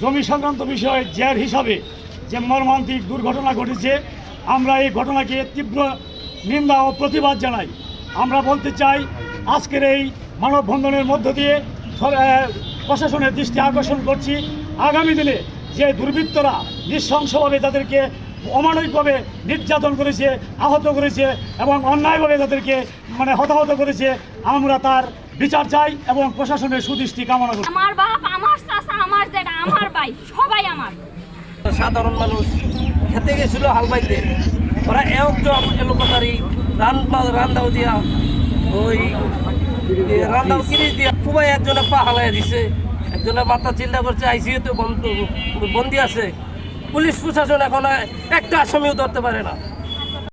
জমি সংক্রান্ত বিষয়ে জের হিসাবে যে মর্মান্তিক দুর্ঘটনা ঘটেছে, আমরা এই ঘটনাকে তীব্র নিন্দা ও প্রতিবাদ জানাই। আমরা বলতে চাই, আজকের এই মানববন্ধনের মধ্য দিয়ে প্রশাসনের দৃষ্টি আকর্ষণ করছি, আগামী দিনে যে দুর্বৃত্তরা নৃশংসভাবে তাদেরকে অমানবিকভাবে নির্যাতন করেছে, আহত করেছে এবং অন্যায়ভাবে তাদেরকে হতাহত করেছে, আমরা তার বিচার চাই এবং প্রশাসনের সুদৃষ্টি কামনা করি। আমার বাপ, আমার চাচা, আমার জেঠা, আমার ভাই, সবাই আমার। সাধারণ মানুষ খেতে গেছিল হাল বাইতে, ওরা একজন এলোপাতারি রান্দাও দিয়া ওই রান্দাও কিনে দিয়া খুবই একজনে পা হালাই দিছে, একজনের মাথা চিল্লা করছে, আইসিইউতে বন্দি আছে। পুলিশ প্রশাসন এখন একটা আসামিও ধরতে পারে না।